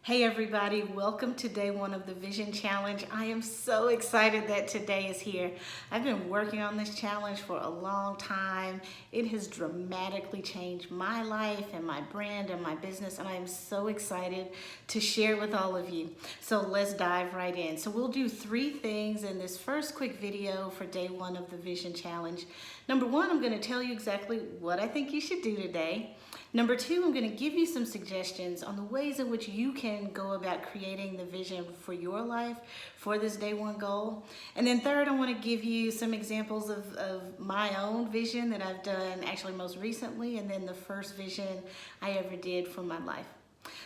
Hey everybody, welcome to day one of the Vision Challenge. I am so excited that today is here. I've been working on this challenge for a long time. It has dramatically changed my life and my brand and my business, and I am so excited to share with all of you. So let's dive right in. So we'll do three things in this first quick video for day one of the Vision Challenge. Number one, I'm going to tell you exactly what I think you should do today. Number two, I'm going to give you some suggestions on the ways in which you can go about creating the vision for your life for this day one goal. And then third, I want to give you some examples of my own vision that I've done actually most recently, and then the first vision I ever did for my life.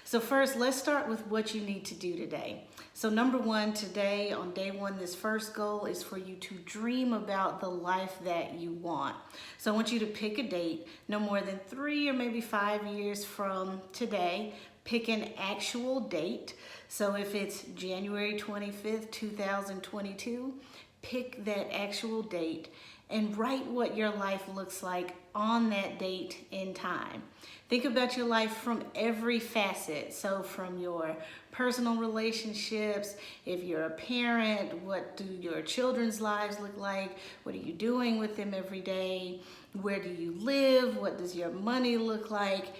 So first, let's start with what you need to do today. So number one, today on day one, this first goal is for you to dream about the life that you want. So I want you to pick a date, no more than 3 or maybe 5 years from today. Pick an actual date. So if it's January 25th, 2022, pick that actual date and write what your life looks like on that date in time. Think about your life from every facet. So from your personal relationships, if you're a parent, what do your children's lives look like? What are you doing with them every day? Where do you live? What does your money look like?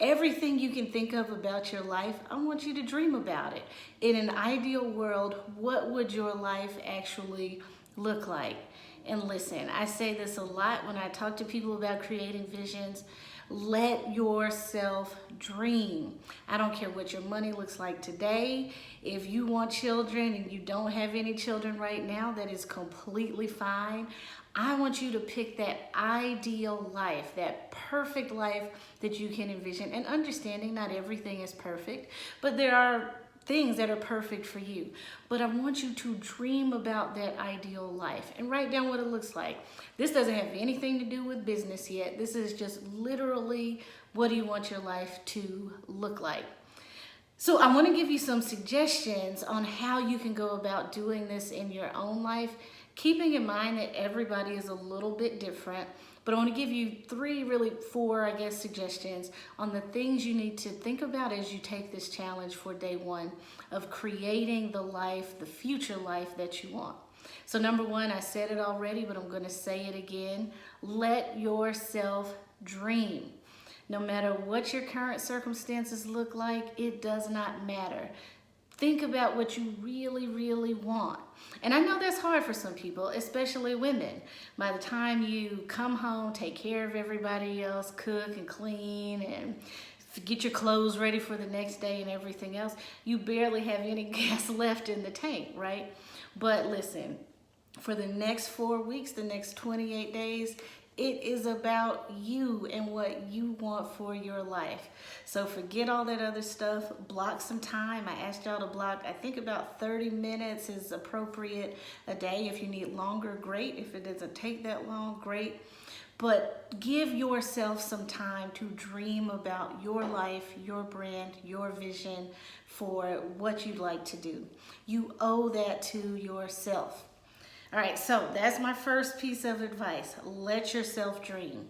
Everything you can think of about your life, I want you to dream about it. In an ideal world, what would your life actually look like? And listen, I say this a lot when I talk to people about creating visions. Let yourself dream. I don't care what your money looks like today. If you want children and you don't have any children right now, that is completely fine. I want you to pick that ideal life, that perfect life that you can envision. And understanding not everything is perfect, but there are things that are perfect for you. But I want you to dream about that ideal life and write down what it looks like. This doesn't have anything to do with business yet. This is just literally, what do you want your life to look like? So I want to give you some suggestions on how you can go about doing this in your own life, keeping in mind that everybody is a little bit different. But I want to give you four, suggestions on the things you need to think about as you take this challenge for day one of creating the life, the future life that you want. So number one, I said it already, but I'm going to say it again. Let yourself dream. No matter what your current circumstances look like, it does not matter. Think about what you really, really want. And I know that's hard for some people, especially women. By the time you come home, take care of everybody else, cook and clean and get your clothes ready for the next day and everything else, you barely have any gas left in the tank, right? But listen, for the next 4 weeks, the next 28 days, it is about you and what you want for your life. So forget all that other stuff. Block some time. I asked y'all to block, I think about 30 minutes is appropriate a day. If you need longer, great. If it doesn't take that long, great. But give yourself some time to dream about your life, your brand, your vision for what you'd like to do. You owe that to yourself. All right, so that's my first piece of advice. Let yourself dream.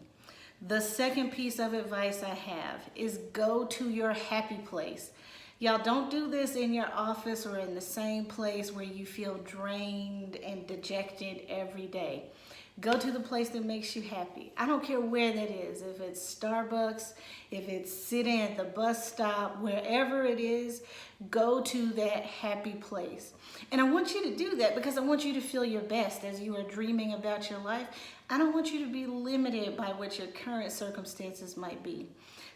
The second piece of advice I have is go to your happy place. Y'all, don't do this in your office or in the same place where you feel drained and dejected every day. Go to the place that makes you happy. I don't care where that is. If it's Starbucks, if it's sitting at the bus stop, wherever it is, go to that happy place. And I want you to do that because I want you to feel your best as you are dreaming about your life. I don't want you to be limited by what your current circumstances might be.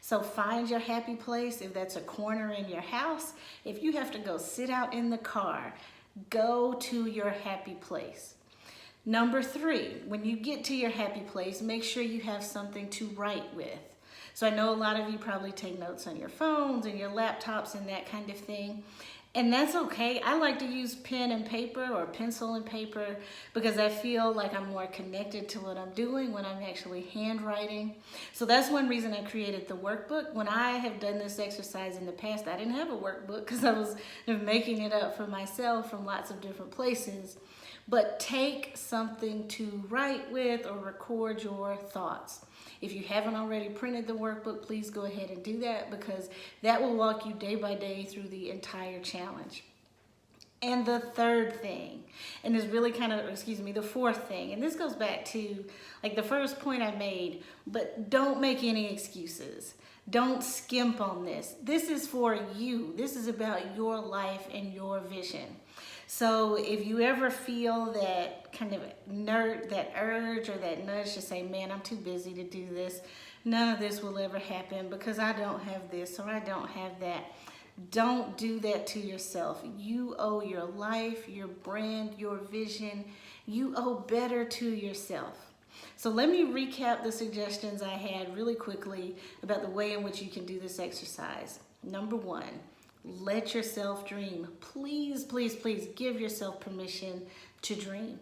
So find your happy place. If that's a corner in your house, if you have to go sit out in the car, go to your happy place. Number 3, when you get to your happy place, make sure you have something to write with. So I know a lot of you probably take notes on your phones and your laptops and that kind of thing. And that's okay. I like to use pen and paper or pencil and paper because I feel like I'm more connected to what I'm doing when I'm actually handwriting. So that's one reason I created the workbook. When I have done this exercise in the past, I didn't have a workbook because I was making it up for myself from lots of different places. But take something to write with or record your thoughts. If you haven't already printed the workbook, please go ahead and do that, because that will walk you day by day through the entire challenge. And the third thing, and is really the fourth thing, and this goes back to like the first point I made, but don't make any excuses. Don't skimp on this. This is for you. This is about your life and your vision. So if you ever feel that kind of that urge or that nudge to say, man, I'm too busy to do this, none of this will ever happen because I don't have this or I don't have that. Don't do that to yourself. You owe your life, your brand, your vision. You owe better to yourself. So let me recap the suggestions I had really quickly about the way in which you can do this exercise. Number one, let yourself dream. Please, please, please give yourself permission to dream.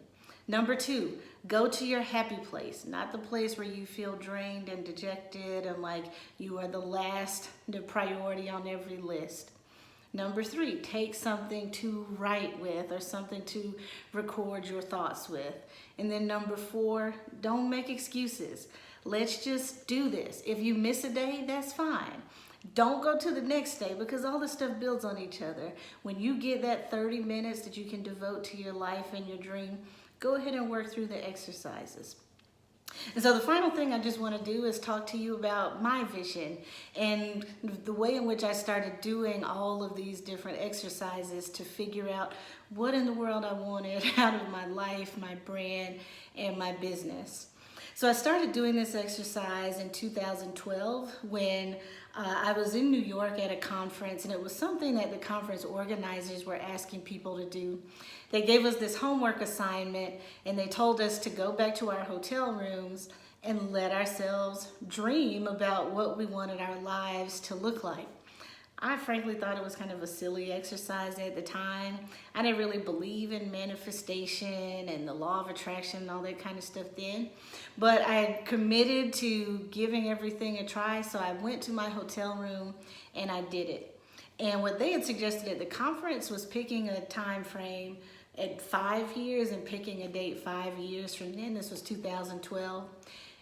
Number two, go to your happy place, not the place where you feel drained and dejected and like you are the priority on every list. Number three, take something to write with or something to record your thoughts with. And then number four, don't make excuses. Let's just do this. If you miss a day, that's fine. Don't go to the next day because all this stuff builds on each other. When you get that 30 minutes that you can devote to your life and your dream, go ahead and work through the exercises. And so the final thing I just want to do is talk to you about my vision and the way in which I started doing all of these different exercises to figure out what in the world I wanted out of my life, my brand, and my business. So I started doing this exercise in 2012 when I was in New York at a conference, and it was something that the conference organizers were asking people to do. They gave us this homework assignment, and they told us to go back to our hotel rooms and let ourselves dream about what we wanted our lives to look like. I frankly thought it was kind of a silly exercise at the time. I didn't really believe in manifestation and the law of attraction and all that kind of stuff then. But I had committed to giving everything a try, so I went to my hotel room and I did it. And what they had suggested at the conference was picking a time frame at 5 years and picking a date 5 years from then. This was 2012.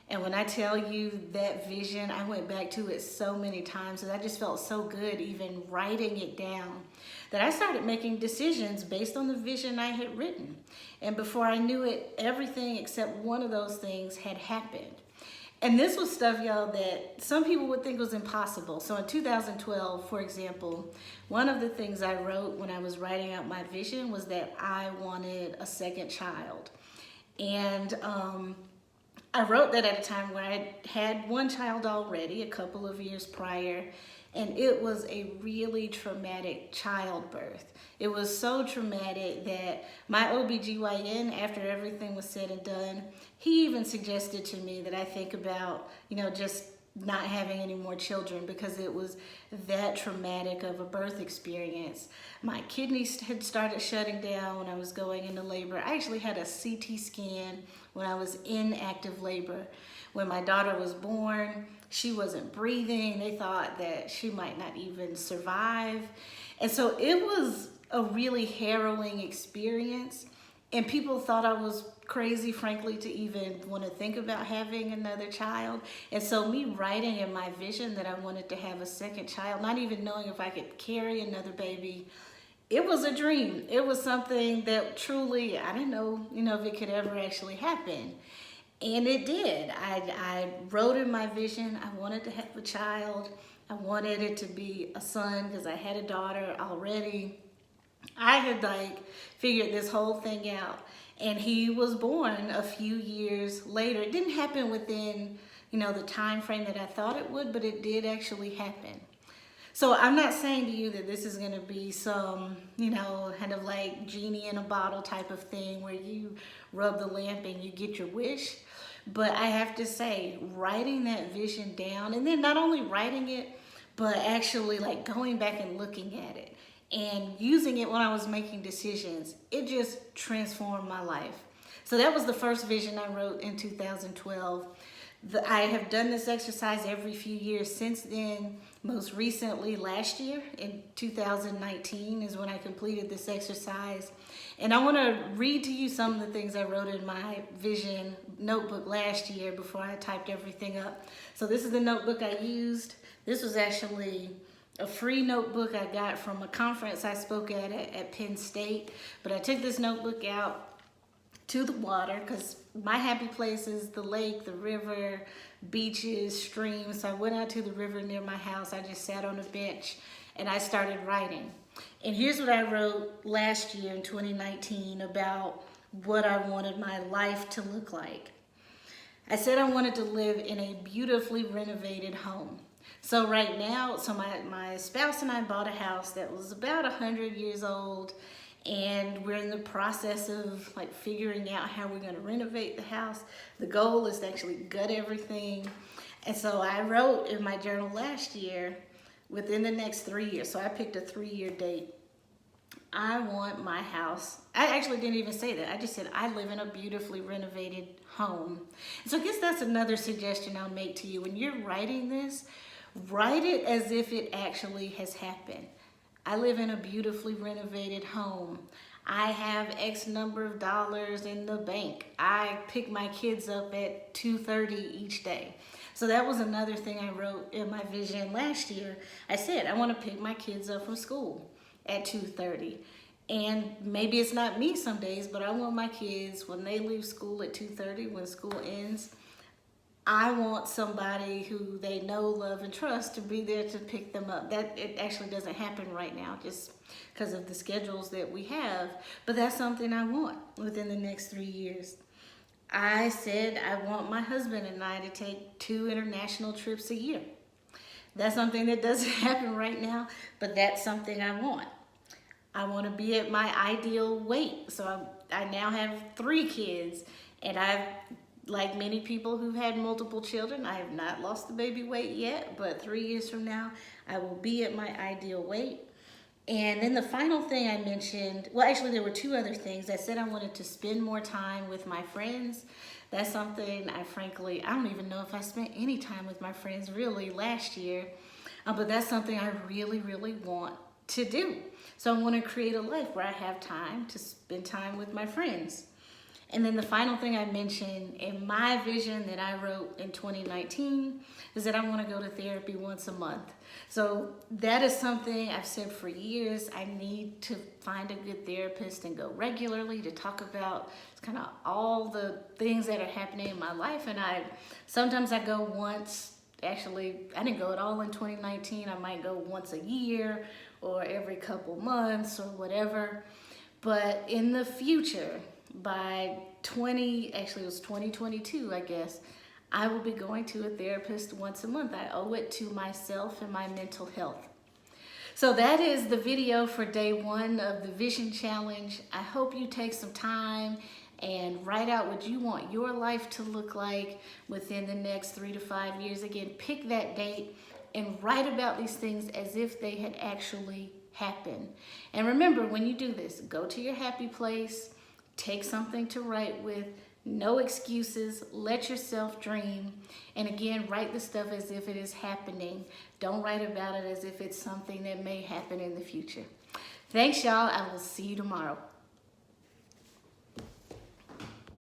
And when I tell you that vision, I went back to it so many times and I just felt so good even writing it down that I started making decisions based on the vision I had written. And before I knew it, everything except one of those things had happened. And this was stuff, y'all, that some people would think was impossible. So in 2012, for example, one of the things I wrote when I was writing out my vision was that I wanted a second child. And I wrote that at a time where I had one child already, a couple of years prior, and it was a really traumatic childbirth. It was so traumatic that my OBGYN, after everything was said and done, he even suggested to me that I think about, just not having any more children because it was that traumatic of a birth experience. My kidneys had started shutting down when I was going into labor. I actually had a CT scan when I was in active labor. When my daughter was born, she wasn't breathing. They thought that she might not even survive. And so it was a really harrowing experience. And people thought I was crazy, frankly, to even want to think about having another child. And so me writing in my vision that I wanted to have a second child, not even knowing if I could carry another baby, it was a dream. It was something that truly, I didn't know, if it could ever actually happen. And it did. I wrote in my vision, I wanted to have a child. I wanted it to be a son because I had a daughter already. I had figured this whole thing out. And he was born a few years later. It didn't happen within, the time frame that I thought it would, but it did actually happen. So I'm not saying to you that this is going to be some, kind of like genie in a bottle type of thing where you rub the lamp and you get your wish. But I have to say, writing that vision down, and then not only writing it, but actually going back and looking at it and using it when I was making decisions, it just transformed my life. So that was the first vision I wrote in 2012. I have done this exercise every few years since then. Most recently, last year in 2019 is when I completed this exercise. And I want to read to you some of the things I wrote in my vision notebook last year before I typed everything up. So this is the notebook I used. This was actually a free notebook I got from a conference I spoke at Penn State. But I took this notebook out to the water because my happy place is the lake, the river, beaches, streams. So I went out to the river near my house. I just sat on a bench and I started writing. And here's what I wrote last year in 2019 about what I wanted my life to look like. I said I wanted to live in a beautifully renovated home. So right now, my spouse and I bought a house that was about 100 years old, and we're in the process of like figuring out how we're going to renovate the house. The goal is to actually gut everything. And so I wrote in my journal last year, within the next 3 years, so I picked a 3-year date, I want my house. I actually didn't even say that. I just said I live in a beautifully renovated home. So I guess that's another suggestion I'll make to you. When you're writing this, write it as if it actually has happened. I live in a beautifully renovated home. I have X number of dollars in the bank. I pick my kids up at 2:30 each day. So that was another thing I wrote in my vision last year. I said, I want to pick my kids up from school at 2:30. And maybe it's not me some days, but I want my kids, when they leave school at 2:30, when school ends, I want somebody who they know, love, and trust to be there to pick them up. That it actually doesn't happen right now just because of the schedules that we have, but that's something I want within the next 3 years. I said I want my husband and I to take 2 international trips a year. That's something that doesn't happen right now, but that's something I want. I want to be at my ideal weight. So I now have 3 kids, and like many people who've had multiple children, I have not lost the baby weight yet, but 3 years from now, I will be at my ideal weight. And then the final thing I mentioned, well, actually there were 2 other things. I said I wanted to spend more time with my friends. That's something I don't even know if I spent any time with my friends really last year, but that's something I really, really want to do. So I want to create a life where I have time to spend time with my friends. And then the final thing I mentioned in my vision that I wrote in 2019 is that I want to go to therapy once a month. So that is something I've said for years. I need to find a good therapist and go regularly to talk about kind of all the things that are happening in my life. And sometimes I go once. Actually, I didn't go at all in 2019. I might go once a year or every couple months or whatever. But in the future, by it was 2022, I guess, I will be going to a therapist once a month. I owe it to myself and my mental health. So that is the video for day 1 of the Vision Challenge. I hope you take some time and write out what you want your life to look like within the next 3 to 5 years. Again, pick that date and write about these things as if they had actually happened. And remember, when you do this, go to your happy place, take something to write with, no excuses, let yourself dream. And again, write the stuff as if it is happening. Don't write about it as if it's something that may happen in the future. Thanks, y'all. I will see you tomorrow.